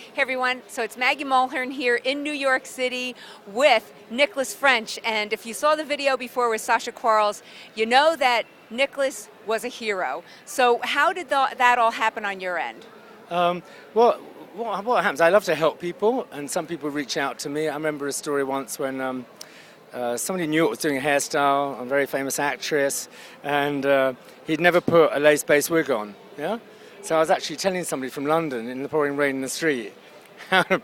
Hey everyone, so it's Maggie Mulhern here in New York City with Nicholas French, and if you saw the video before with Sacha Quarles, you know that Nicholas was a hero. So how did that all happen on your end? Well, what happens, I love to help people, and some people reach out to me. I remember a story once when somebody in New York was doing a hairstyle, a very famous actress, and he'd never put a lace-based wig on, yeah? So I was actually telling somebody from London in the pouring rain in the street how to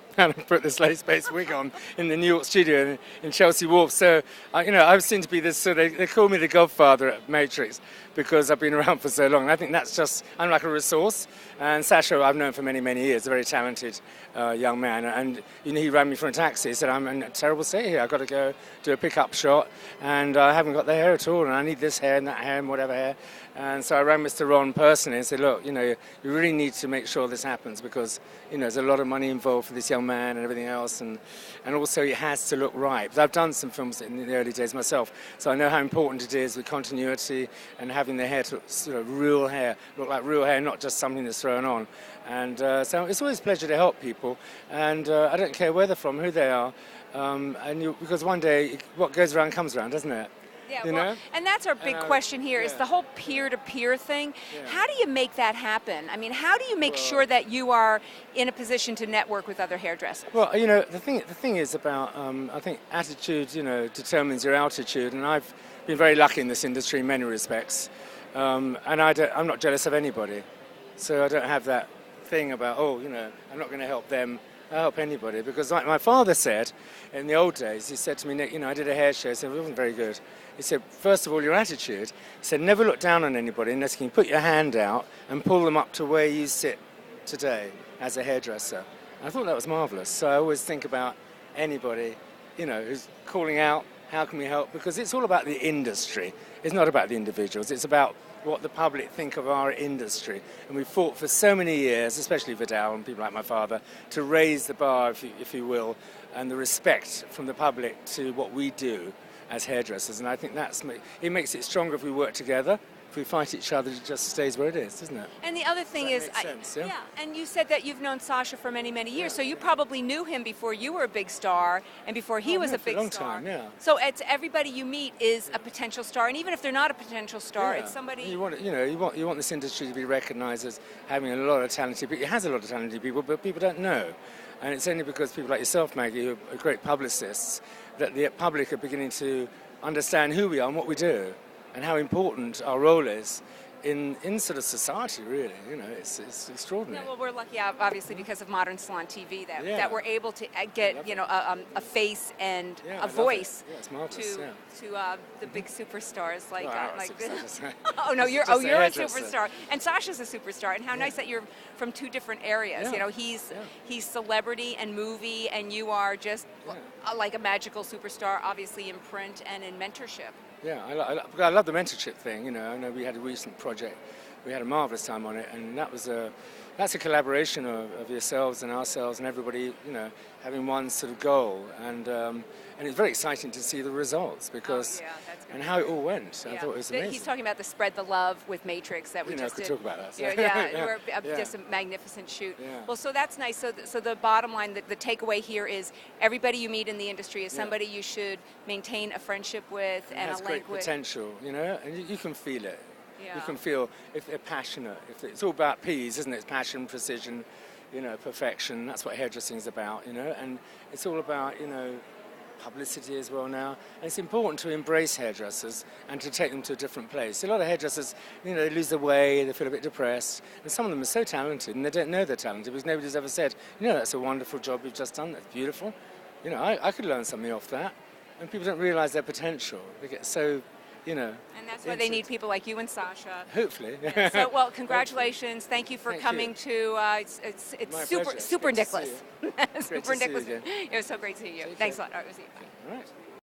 put this lace-based wig on in the New York studio in Chelsea Wharf. So, I seem to be this, so they call me the godfather at Matrix because I've been around for so long. And I think that's just, I'm like a resource. And Sacha, I've known for many, many years, a very talented young man. And, he ran me for a taxi. He said, I'm in a terrible state here. I've got to go do a pickup shot. And I haven't got the hair at all. And I need this hair and that hair and whatever hair. And so I rang Mr. Ron personally and said, look, you really need to make sure this happens because, there's a lot of money involved for this young man and everything else. And also it has to look right. But I've done some films in the early days myself. So I know how important it is with continuity and having the hair to sort of real hair, look like real hair, not just something that's thrown on. And so it's always a pleasure to help people. And I don't care where they're from, who they are. Because one day what goes around comes around, doesn't it? Yeah, and that's our big question here is the whole peer-to-peer thing. Yeah. How do you make that happen? I mean, how do you make sure that you are in a position to network with other hairdressers? Well, the thing is about, I think attitude, determines your altitude, and I've been very lucky in this industry in many respects, and I'm not jealous of anybody, so I don't have that thing about, I'm not going to help them. I help anybody, because like my father said in the old days, he said to me, Nick, I did a hair show, he said, it wasn't very good. He said, first of all, your attitude. He said, never look down on anybody unless you can put your hand out and pull them up to where you sit today as a hairdresser. I thought that was marvelous. So I always think about anybody, who's calling out, how can we help? Because it's all about the industry. It's not about the individuals. It's about what the public think of our industry. And we've fought for so many years, especially Vidal and people like my father, to raise the bar, if you will, and the respect from the public to what we do as hairdressers. And I think it makes it stronger if we work together. If we fight each other, it just stays where it is, doesn't it? And the other thing is, and you said that you've known Sacha for many, many years, so you probably knew him before you were a big star and before he was a big star. For a long time, yeah. So it's everybody you meet is a potential star, and even if they're not a potential star, it's somebody. You want this industry to be recognised as having a lot of talented people. It has a lot of talented people, but people don't know. And it's only because people like yourself, Maggie, who are great publicists, that the public are beginning to understand who we are and what we do, and how important our role is in sort of society, really. It's extraordinary. Yeah, well, we're lucky, obviously, because of modern salon TV, that we're able to get, a face and a voice to the big superstars like this. Oh no, you're a superstar, and Sacha's a superstar. And how nice that you're from two different areas. Yeah. He's celebrity and movie, and you are just like a magical superstar, obviously in print and in mentorship. Yeah, I love the mentorship thing. I know we had a recent project. We had a marvelous time on it, and that's a collaboration of yourselves and ourselves and everybody, having one sort of goal. And it's very exciting to see the results because and how it all went. I thought it was amazing. He's talking about the Spread the Love with Matrix that we just did. Talk about that. So. Just a magnificent shoot. Yeah. Well, so that's nice. So the bottom line, the takeaway here is everybody you meet in the industry is somebody you should maintain a friendship with and a link with. Potential, and you can feel it. Yeah. You can feel if they're passionate. It's all about P's, isn't it? It's passion, precision, perfection. That's what hairdressing is about, and it's all about, publicity as well now. And it's important to embrace hairdressers and to take them to a different place. A lot of hairdressers, they lose their way, they feel a bit depressed, and some of them are so talented and they don't know they're talented because nobody's ever said, that's a wonderful job you've just done, that's beautiful. I could learn something off that, and people don't realise their potential. They get so, And that's why they need people like you and Sacha. Hopefully. Yeah. So, well, congratulations. Thank you for coming to, it's super Nicholas. Super Nicholas. It was so great to see you. Thanks a lot. All right, we'll see you. Bye. All right.